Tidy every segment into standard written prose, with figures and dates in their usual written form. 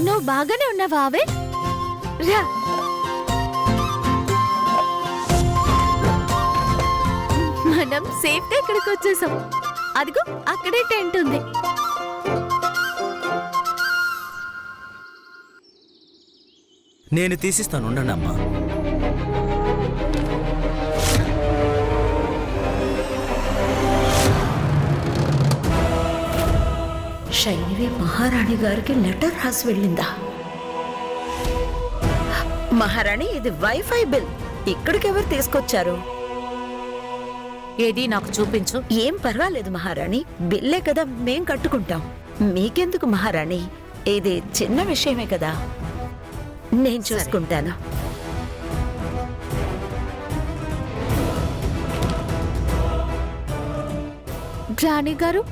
నువ్వు బాగానే ఉన్నావా అవే? రా, మనం సేఫ్ గా ఇక్కడికి వచ్చేసాం. అదిగో అక్కడే టెంట్ ఉంది. నేను తీసిస్తాను, ఉండండి అమ్మా. శైలివి మహారాణి గారికి లెటర్ రాసి వెళ్ళిందా? మహారాణి, ఇది వైఫై బిల్ ఇక్కడికి ఎవరు తీసుకొచ్చారు? ఏది నాకు చూపించు. ఏం పర్వాలేదు మహారాణి, బిల్లే కదా, మేం కట్టుకుంటాం. మీకెందుకు మహారాణి, ఇది చిన్న విషయమే కదా, నేను చూసుకుంటాను. రాణి గారు,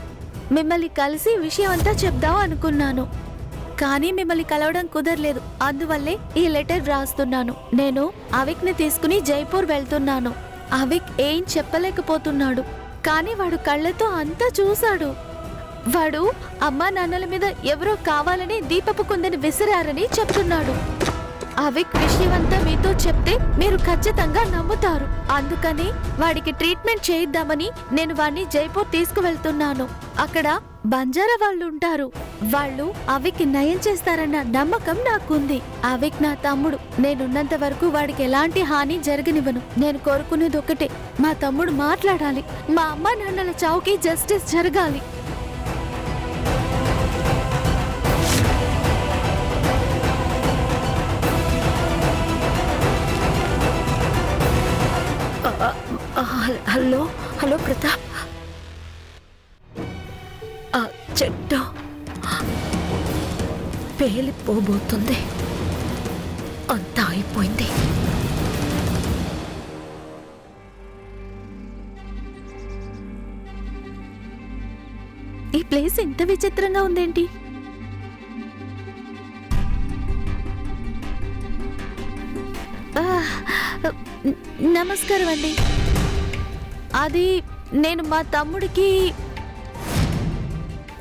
మిమ్మల్ని కలిసి విషయం అంతా చెప్దాం అనుకున్నాను, కానీ మిమ్మల్ని కలవడం కుదరలేదు. అందువల్లే ఈ లెటర్ వ్రాస్తున్నాను. నేను అవిక్ ని తీసుకుని జైపూర్ వెళ్తున్నాను. అవిక్ ఏం చెప్పలేకపోతున్నాడు, కానీ వాడు కళ్ళతో అంతా చూశాడు. వాడు అమ్మా నాన్నల మీద ఎవరో కావాలని దీపపు కుందని విసిరారని చెప్తున్నాడు. అవిక్ విషయమంతా మీతో చెప్తే మీరు ఖచ్చితంగా నమ్ముతారు. అందుకని వాడికి ట్రీట్మెంట్ చేయిద్దామని నేను వాడిని జైపూర్ తీసుకువెళ్తున్నాను. అక్కడ బంజారా వాళ్ళు ఉంటారు. వాళ్ళు అవిక్ నయం చేస్తారన్న నమ్మకం నాకుంది. అవిక్ నా తమ్ముడు. నేనున్నంత వరకు వాడికి ఎలాంటి హాని జరగనివ్వను. నేను కోరుకునేది ఒకటే, మా తమ్ముడు మాట్లాడాలి. మా అమ్మా నాన్నల చావుకి జస్టిస్ జరగాలి. హలో హలో ప్రతాప్, ఆ చెట్టు పేలిపోబోతుంది, అంతా అయిపోయింది. ఈ ప్లేస్ ఇంత విచిత్రంగా ఉందేంటి? నమస్కారం అండి. అది నేను మా తమ్ముడికి.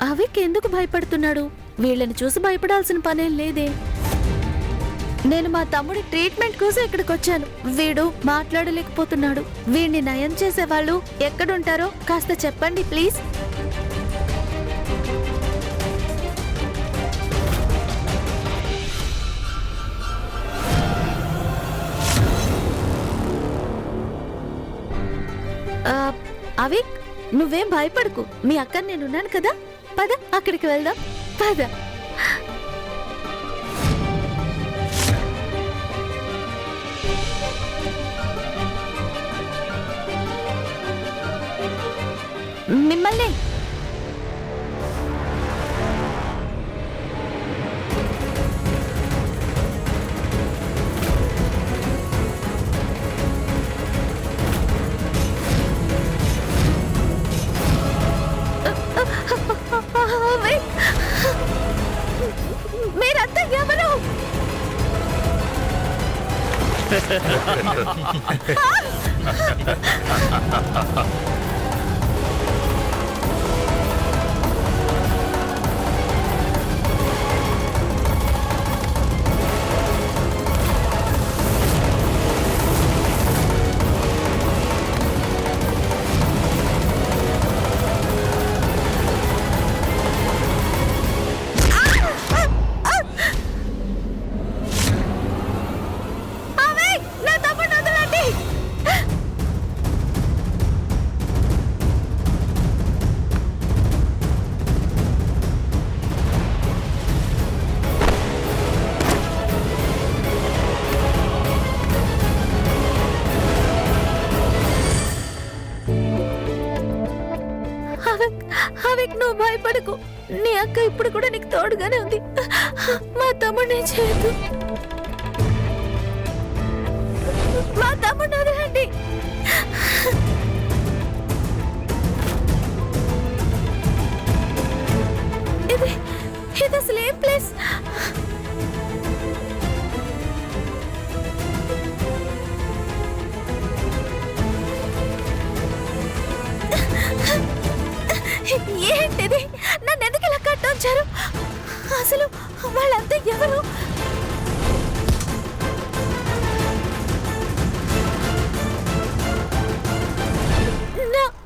అవిక్ ఎందుకు భయపడుతున్నాడు? వీళ్ళని చూసి భయపడాల్సిన పనేం లేదే. నేను మా తమ్ముడి ట్రీట్మెంట్ కోసం ఇక్కడికి వచ్చాను. వీడు మాట్లాడలేకపోతున్నాడు. వీడిని నయం చేసే వాళ్ళు ఎక్కడుంటారో కాస్త చెప్పండి ప్లీజ్. అవిక్, నువ్వేం భయపడకు. మీ అక్క నేనున్నాను కదా, పద అక్కడికి వెళ్దాం, పద. మిమ్మల్ని మీరంతా ఎవరు? అవిక్, నువ్వు భయపడకు. నీ అక్క ఇప్పుడు కూడా నీకు తోడుగానే ఉంది. మా తమ్ముడిని చేయదు. మా తమ్ముడిని వదలండి. ఇది ఇది అసలు ఏం ప్లేస్? ఏంటిది? నన్ను ఎందుకు ఇలా కట్టించారు? అసలు వాళ్ళంతా ఎవరు?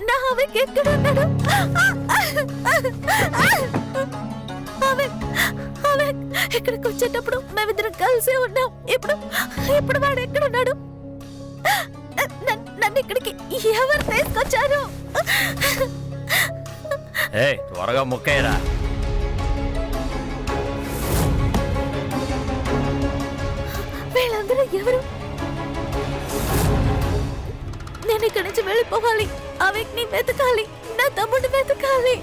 నా అవిక్ ఎక్కడున్నాడు? అవిక్ ఇక్కడికి వచ్చేటప్పుడు మేమిద్దరం కలిసే ఉన్నాం. ఇప్పుడు వాడు ఎక్కడున్నాడు? నన్ను ఇక్కడికి ఎవరు తీసుకొచ్చారు? త్వరగా ముక్కయ్యరా. వీళ్ళందరూ ఎవరు? నేను ఇక్కడి నుంచి వెళ్ళిపోవాలి. అవిక్ని వెతకాలి. నా తమ్ముడిని వెతకాలి.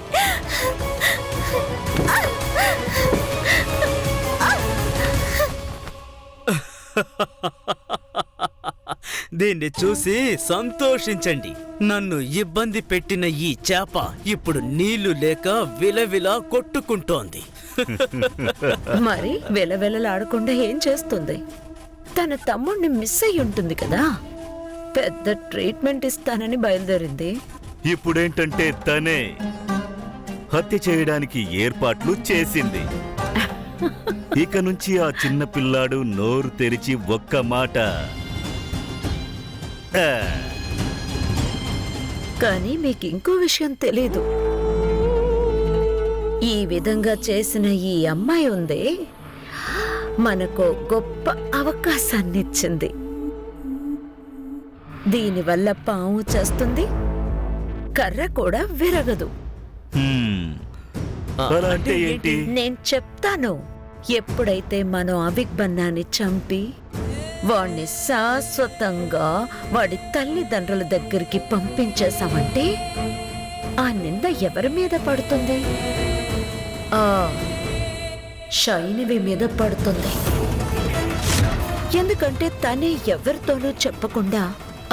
దీన్ని చూసి సంతోషించండి. నన్ను ఇబ్బంది పెట్టిన ఈ చేప ఇప్పుడు నీళ్లు లేక విలవిలా కొట్టుకుంటోంది. మరి వెలవెలలాడకుండా ఏం చేస్తుంది? తన తమ్ముడిని మిస్ అయి ఉంటుంది కదా. పెద్ద ట్రీట్మెంట్ ఇస్తానని బయలుదేరింది. ఇప్పుడేంటంటే తనే హత్య చేయడానికి ఏర్పాట్లు చేసింది. ఇక నుంచి ఆ చిన్న పిల్లాడు నోరు తెరిచి ఒక్క మాట. కానీ మీకు ఇంకో విషయం తెలీదు. ఈ విధంగా చేసిన ఈ అమ్మాయి ఉందే, మనకు గొప్ప అవకాశాన్నిచ్చింది. దీనివల్ల పాము చేస్తుంది, కర్ర కూడా విరగదు. అలా అంటే ఏంటి? నేను చెప్తాను. ఎప్పుడైతే మనం అవిక్ బన్నాని చంపి వాణ్ణి శాశ్వతంగా వాడి తల్లిదండ్రుల దగ్గరికి పంపించేశామంటే ఆ నింద ఎవరి మీద పడుతుంది? ఆ షైనివి మీద పడుతుంది. ఎందుకంటే తనే ఎవరితోనూ చెప్పకుండా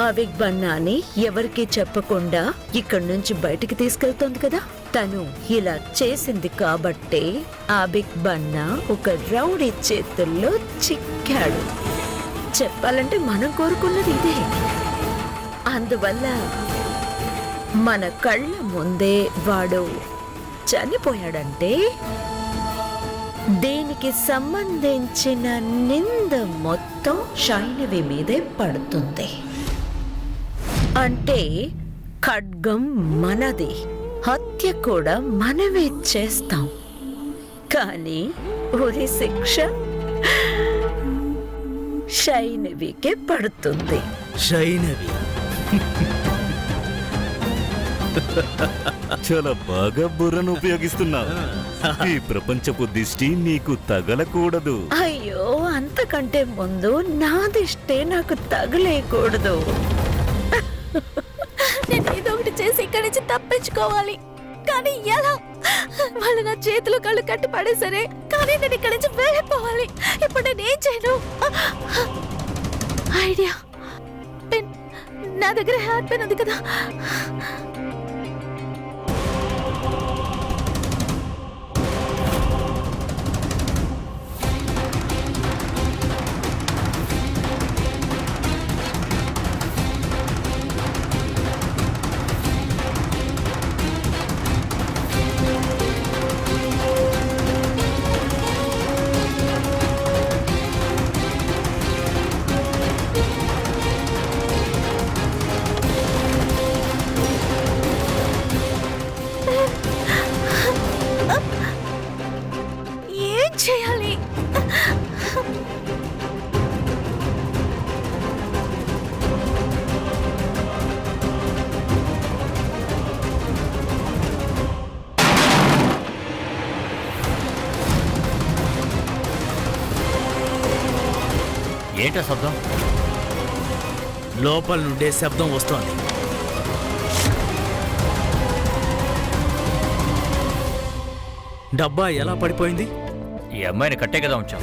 అవిక్ బన్నాని ఎవరికి చెప్పకుండా ఇక్కడి నుంచి బయటికి తీసుకెళ్తోంది కదా. తను ఇలా చేసింది కాబట్టే అవిక్ బన్నా ఒక రౌడీ చేతుల్లో చిక్కాడు. చెప్పాలంటే మనం కోరుకున్నది ఇదే. అందువల్ల మన కళ్ళ ముందే వాడు చనిపోయాడంటే దీనికి సంబంధించిన నింద మొత్తం షైనివి మీదే పడుతుంది. అంటే ఖడ్గం మనది, హత్య కూడా మనమే చేస్తాం. కానీ ఉరి శిక్ష షైనివికే పడుతుంది. షైనవి చాలా బాగా బుర్రను ఉపయోగిస్తున్నావు. ఈ ప్రపంచపు దిష్టి నీకు తగలకూడదు. అయ్యో, అంతకంటే ముందు నా దిష్టే నాకు తగలేకూడదు. నేను ఏదో ఒకటి చేసి ఇక్కడి నుంచి తప్పించుకోవాలి. కానీ ఎలా? వాళ్ళు నా చేతులు కళ్ళు కట్టి పడేసరే, కానీ నేను ఇక్కడి నుంచి వెళ్ళిపోవాలి. ఇప్పుడు నేను ఏం చేయను? ఐడియా. పెన్, నా దగ్గర హ్యాట్ పెన్ ఉంది కదా. ఏం చేయాలి? ఏంటో శబ్దం? లోపల నుండే శబ్దం వస్తోంది. డబ్బా ఎలా పడిపోయింది? ఈ అమ్మాయిని కట్టే కదా ఉంచాం.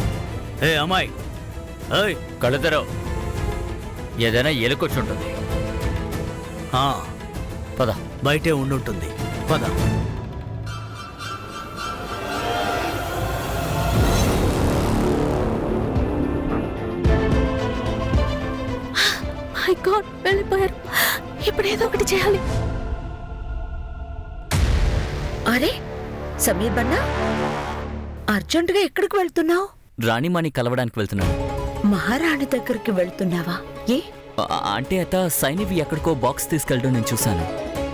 ఏ అమ్మాయి, ఏయ్, కళ్ళుదరో ఏదైనా ఎలుకొచ్చుంటుంది. ఆ, పద. బయటే ఉండుంటుంది. పద. మై గాడ్, వెళ్ళిపోయారు. ఇప్పుడు ఏదో ఒకటి చేయాలి. అరే సమీర్ బన్నా, అర్జెంటుగా ఎక్కడికి వెళ్తున్నావు? రాణిమాని కలవడానికి వెళ్తున్నాను. మహారాణి దగ్గరికి వెళ్తున్నావా? ఏ? అంటే అత సైనివి ఎక్కడికో బాక్స్ తీసుకెళ్ళడం నేను చూశాను.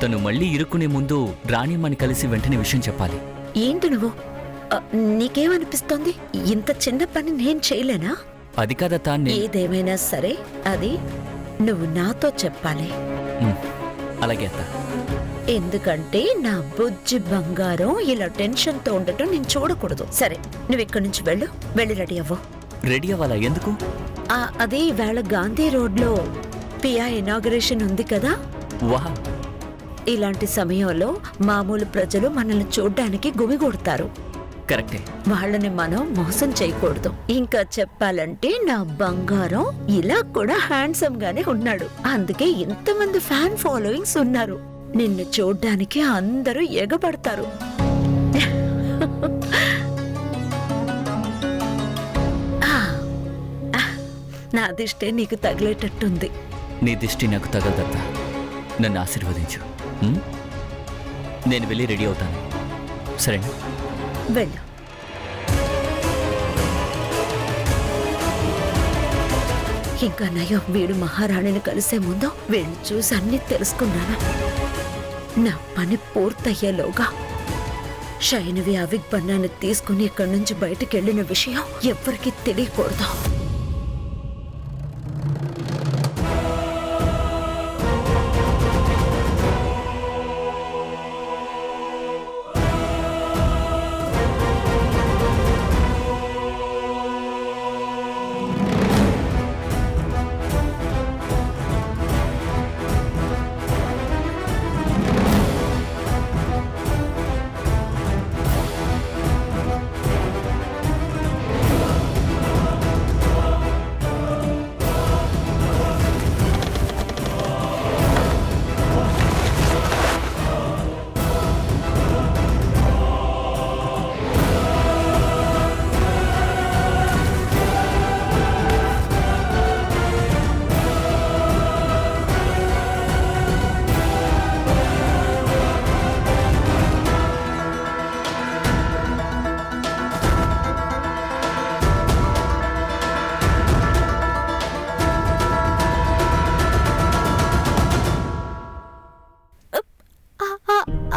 తను మళ్ళీ ఇరుక్కునే ముందు రాణిమాని కలిసి వెంటనే విషయం చెప్పాలి. ఏంటి నువ్వు? నీకేమనిపిస్తోంది? ఇంత చిన్న పని నేను చేయలేనా? అది కాదత. ఏదేమైనా సరే అది నువ్వు నాతో చెప్పాలి. అలాగే అత్త. ఎందుకంటే నా బుజ్జి బంగారం ఇలా టెన్షన్తో ఉండటం నేను చూడకూడదు. సరే, నువ్వు ఇక్కడి నుంచి వెళ్ళి రెడీ అవ్వు. రెడీ అవ్వాలా? ఎందుకు? అదే ఈవేళ గాంధీ రోడ్లో పియా ఇనాగరేషన్ ఉంది కదా. వాహ్, ఇలాంటి సమయంలో మామూలు ప్రజలు మనల్ని చూడ్డానికి గుమిగూడతారు. కరెక్టే. వాళ్ళని మనం మోసం చేయకూడదు. ఇంకా చెప్పాలంటే నా బంగారం ఇలా కూడా హ్యాండ్సమ్ గానే ఉన్నాడు. అందుకే ఇంతమంది ఫ్యాన్ ఫాలోయింగ్స్ ఉన్నారు. నిన్ను చూడ్డానికి అందరూ ఎగబడతారు. నా దిష్టే నీకు తగిలేటట్టుంది. నీ దిష్టి నాకు తగలదత్త. నన్ను ఆశీర్వదించు. నేను వెళ్ళి రెడీ అవుతాను. సరేనా? వెళ్ళు. ఇంకా నయం, వీడు మహారాణిని కలిసే ముందు వీళ్ళు చూసి అన్ని తెలుసుకున్నాను. నా పని పూర్తయ్యేలోగా షైనవి అవిక్ బన్నాన్ని తీసుకుని ఇక్కడి నుంచి బయటికి వెళ్ళిన విషయం ఎవ్వరికీ తెలియకూడదు.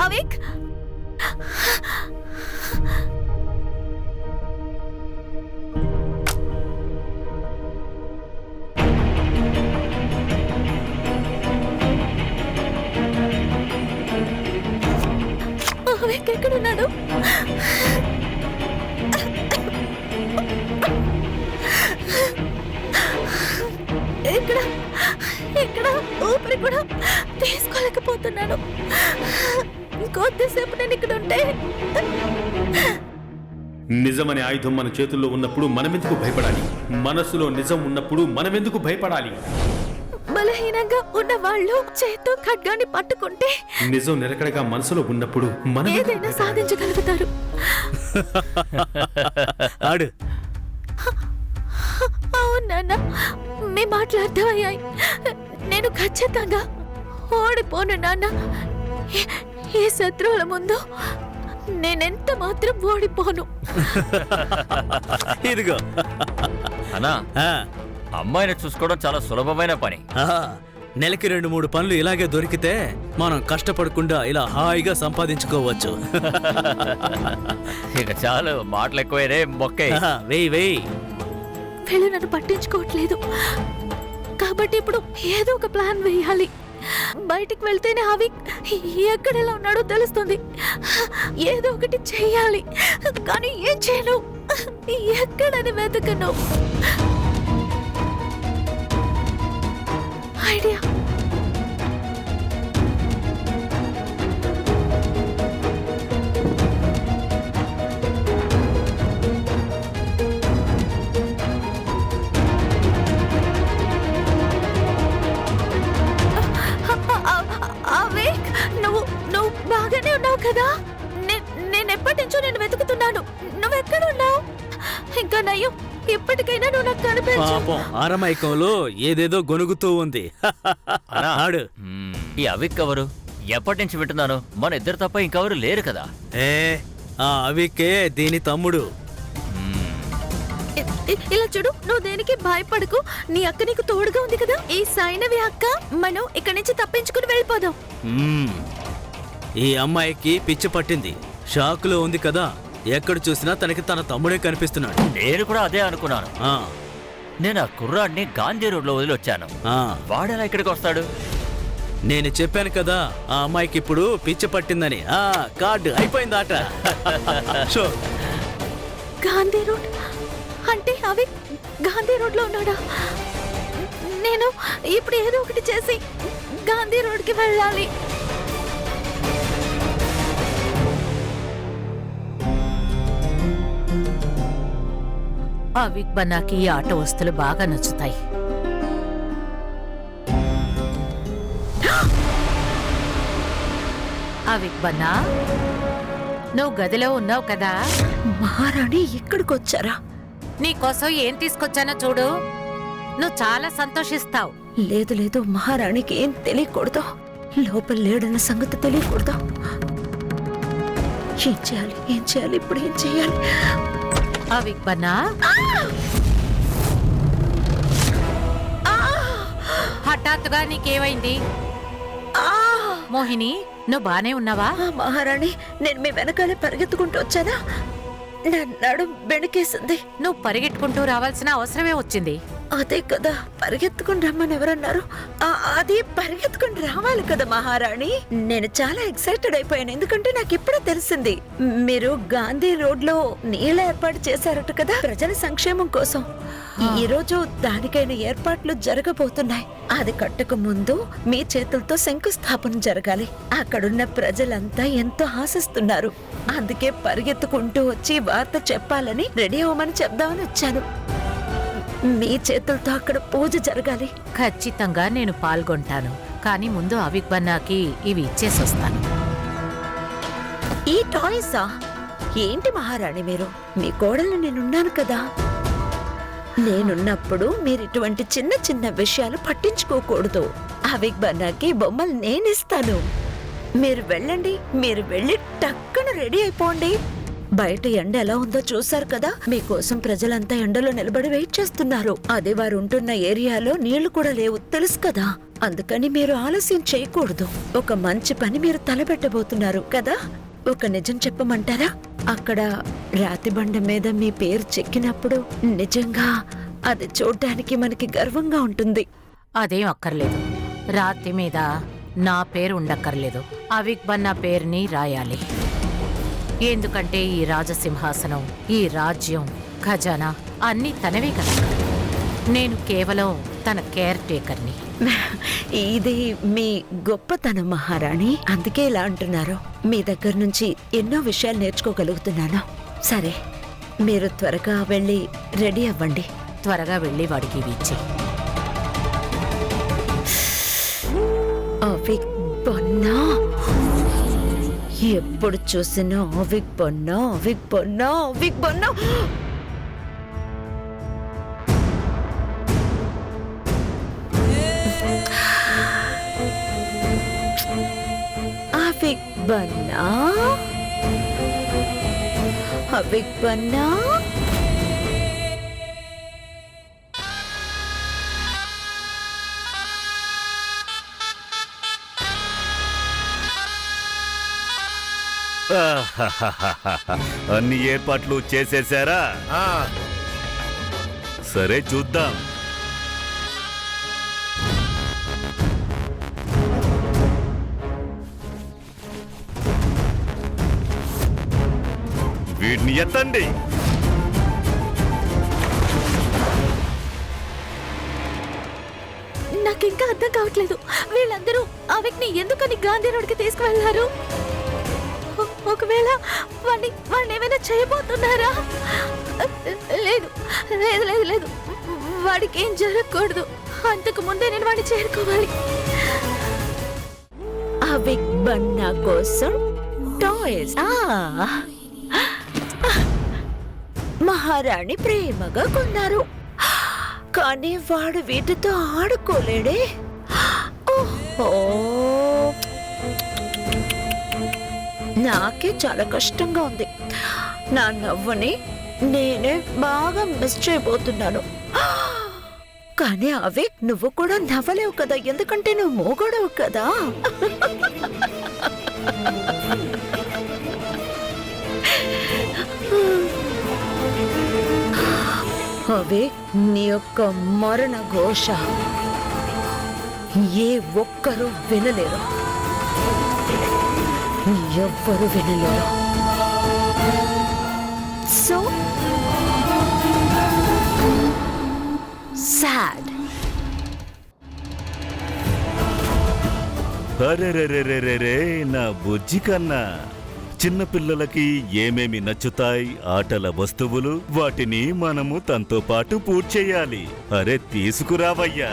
అవిక్, అవిక్ ఎక్కడున్నాడు? ఇక్కడ ఊపిరి కూడా తీసుకోలేకపోతున్నాను. కొద్దిసేపు నేను ఇక్కడ ఉంటే. నిజమనే ఆయుధం మన చేతుల్లో ఉన్నప్పుడు మనమెందుకు భయపడాలి? మనసులో నిజం ఉన్నప్పుడు మనమెందుకు భయపడాలి? బలహీనంగా ఉన్న వాళ్ళు చేత్తో ఖడ్గాన్ని పట్టుకుంటే నిజం నిలకడగా మనసులో ఉన్నప్పుడు మనం ఏదైనా సాధించగలుగుతారు. ఆడు. అవును నాన్న, మీ మాటలు అర్థమయ్యాయి. నేను ఖచ్చితంగా ఓడిపోను నాన్న. ఈ శత్రువుల ముందు నేనెంత మాత్రం ఓడిపోను. ఇదిగో. అన్నా, ఆ, అమ్మాయిని చూసుకోవడం చాలా సులభమైన పని. నెలకి 2-3 పనులు ఇలాగే దొరికితే మనం కష్టపడకుండా ఇలా హాయిగా సంపాదించుకోవచ్చు. ఇక చాలు, మాటలు ఎక్కువైరే. మొక్కే. వెయ్యి. వీళ్ళు నన్ను పట్టించుకోవట్లేదు కాబట్టి ఇప్పుడు ఏదో ఒక ప్లాన్ వేయాలి. బయటికి వెళ్తేనే అవి ఎక్కడెలా ఉన్నాడో తెలుస్తుంది. ఏదో ఒకటి చెయ్యాలి, కానీ ఏం చేయను, ఎక్కడని వెతకను. ఐడియా. ఉన్నాను. నువ్వెక్కడున్నావు? ఇంకా నయ్యం, ఇప్పటికైనా నువ్వు నాకు కనిపించు. పాపం అరమైకంలో ఏదేదో గొనుగుతూ ఉంది. అన్నా. ఆడు ఈ అవిక్ ఎవరు? ఎప్పటి నుంచి వింటున్నాను? మన ఇద్దరు తప్ప ఇంకెవరు లేరు కదా. ఏ ఆ అవికే దీని తమ్ముడు. ఇలా చూడు, నువ్వు దేనికి భయపడకు. నీ అక్క నీకు తోడుగా ఉంది కదా. ఈ సైనవి అక్క, మనం ఇక్కడి నుంచి తప్పించుకుని వెళ్ళిపోదాం. మ్మ్. ఈ అమ్మాయికి పిచ్చి పట్టింది, షాకులో ఉంది కదా. ఎక్కడ చూసినా తనకి తన తమ్ముడే కనిపిస్తున్నాడు. నేను కూడా అదే అనుకున్నాను. ఆ, నేను ఆ కుర్రాడిని గాంధీ రోడ్లో వదిలి వచ్చాను. ఆ, వాడెలా ఇక్కడికి వస్తాడు? నేను చెప్పాను కదా ఆ అమ్మాయికి ఇప్పుడు పిచ్చి పట్టిందని. ఆ కార్డు అయిపోయింది ఆట. షో. గాంధీ రోడ్ అంటే అవి గాంధీ రోడ్ లో ఉన్నాడా? నేను ఇప్పుడు ఏదో ఒకటి చేసి గాంధీ రోడ్కి వెళ్ళాలి. అవిక్ బన్నాకి ఈ ఆట వస్తువులు బాగా నచ్చుతాయి. అవిక్ బన్నా, నువ్వు గదిలో ఉన్నావు కదా. మహారాణి ఇక్కడికొచ్చారా? నీకోసం ఏం తీసుకొచ్చానో చూడు. నువ్వు చాలా సంతోషిస్తావు. లేదు లేదు, మహారాణికి ఏం తెలియకూడదు. లోపల లేడన్న సంగతి తెలియకూడదు. ఏం చేయాలి, ఏం చేయాలి, ఇప్పుడు ఏం చేయాలి? అవిక్ బన్నా, హఠాత్తుగా నీకేమైంది? మోహిని, నువ్వు బానే ఉన్నావా? మహారాణి, నేను మీ వెనకాలే పరిగెత్తుకుంటూ వచ్చానా? నా నడుం బెణికేసింది. నువ్వు పరిగెట్టుకుంటూ రావాల్సిన అవసరమే వచ్చింది. అదే కదా, పరిగెత్తుకుని రమ్మని ఎవరన్నారు? అది పరిగెత్తుకుని రావాలి కదా మహారాణి. నేను చాలా ఎక్సైటెడ్ అయిపోయాను, ఎందుకంటే నాకు ఇప్పుడే తెలిసింది మీరు గాంధీ రోడ్ లో నీళ్ళ ఏర్పాటు చేశారట కదా, ప్రజల సంక్షేమం కోసం. ఈ రోజు దానికైన ఏర్పాట్లు జరగబోతున్నాయి. అది కట్టక ముందు మీ చేతులతో శంకుస్థాపన జరగాలి. అక్కడున్న ప్రజలంతా ఎంతో ఆశిస్తున్నారు. అందుకే పరిగెత్తుకుంటూ వచ్చి వార్త చెప్పాలని రెడీ అవ్వమని చెప్దామని వచ్చాను. మీ చేతులతో అక్కడ పూజ జరగాలి. ఖచ్చితంగా నేను పాల్గొంటాను. కానీ ముందు అవిక్ బన్నాకి ఇవి ఇచ్చేసొస్తాను. ఈ టాయ్సా? ఏంటి మహారాణి మీరు? మీ కోడలు నేనున్నాను కదా. నేనున్నప్పుడు మీరు ఇటువంటి చిన్న చిన్న విషయాలు పట్టించుకోకూడదు. అవిక్ బన్నాకి బొమ్మలు నేనిస్తాను. మీరు వెళ్ళండి, మీరు వెళ్ళి టక్కున రెడీ అయిపోండి. బయట ఎండ ఎలా ఉందో చూశారు కదా. మీకోసం ప్రజలంతా ఎండలో నిలబడి వెయిట్ చేస్తున్నారు. అదే వారు ఉంటున్న ఏరియాలో నీళ్లు కూడా లేవు, తెలుసు కదా. అందుకని మీరు ఆలస్యం చేయకూడదు. ఒక మంచి పని మీరు తలపెట్టబోతున్నారు కదా. ఒక నిజం చెప్పమంటారా? అక్కడ రాతి బండ మీద మీ పేరు చెక్కినప్పుడు నిజంగా అది చూడ్డానికి మనకి గర్వంగా ఉంటుంది. అదేం అక్కర్లేదు. రాతి మీద నా పేరు ఉండక్కర్లేదు. అవిక్ బన్నా పేరుని రాయాలి. ఎందుకంటే ఈ రాజసింహాసనం, ఈ రాజ్యం, ఖజానా అన్నీ తనవే కదా. నేను కేవలం తన కేర్ టేకర్ని. ఇది మీ గొప్పతనం మహారాణి, అందుకే ఇలా అంటున్నారు. మీ దగ్గర నుంచి ఎన్నో విషయాలు నేర్చుకోగలుగుతున్నాను. సరే, మీరు త్వరగా వెళ్ళి రెడీ అవ్వండి. త్వరగా వెళ్ళి వాడికి ఇవి ఇచ్చి. అవిక్ బన్నా, ఎప్పుడు చూసినా అవిక్ బన్నా, అవిక్ బన్నా, అవిక్ బన్నా. అవిక్ బన్నా, అవిక్ బన్నా. అన్ని ఏర్పాట్లు చేసేశారా? సరే, చూద్దాం. వీడిని ఎత్తండి. నాకింకా అర్థం కావట్లేదు, వీళ్ళందరూ అవిక్ని ఎందుకని గాంధీ రోడ్కి తీసుకువెళ్లారు? ఒకవేళ వాడిని ఏమైనా చేయబోతున్నారా? లేదు లేదు లేదు లేదు, వాడికి ఏం జరగకూడదు. అంతకు ముందే నేను వాడిని చేరుకోవాలి. అవిక్ బన్నా కోసం టాయ్స్. మహారాణి ప్రేమగా కొన్నారు. కానీ వాడు వీటితో ఆడుకోలేడే. ఓహో, నాకే చాలా కష్టంగా ఉంది. నా నవ్వుని నేనే బాగా మిస్ చేయబోతున్నాను. కానీ అవి నువ్వు కూడా నవ్వలేవు కదా, ఎందుకంటే నువ్వు మోగడవు కదా. అవి నీ యొక్క మరణ ఘోష ఏ ఒక్కరూ వినలేరు, ఎవ్వరు వినలేరు. So sad. అరెరెరెరెరెరే, నా బుజ్జి కన్నా చిన్నపిల్లలకి ఏమేమి నచ్చుతాయి ఆటల వస్తువులు, వాటిని మనము తనతో పాటు పూర్తి చేయాలి. అరే తీసుకురావయ్యా,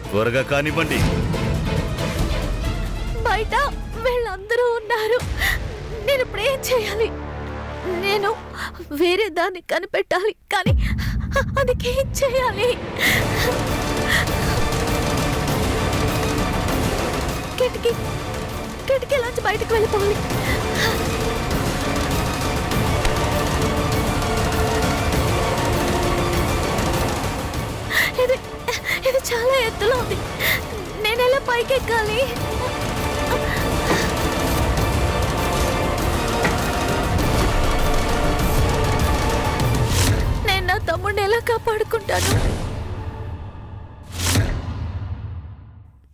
త్వరగా కానివ్వండి. బయట వీళ్ళందరూ ఉన్నారు. నేను ఇప్పుడు ఏం చేయాలి? నేను వేరే దాన్ని కనిపెట్టాలి, కానీ అదికేం చేయాలి? కిటికీలోంచి బయటకు వెళ్ళిపోవాలి. ఇది చాలా ఎత్తులో ఉంది. నేను ఎలా పైకి ఎక్కాలి? నేను నా తమ్ముడిని ఎలా కాపాడుకుంటాను?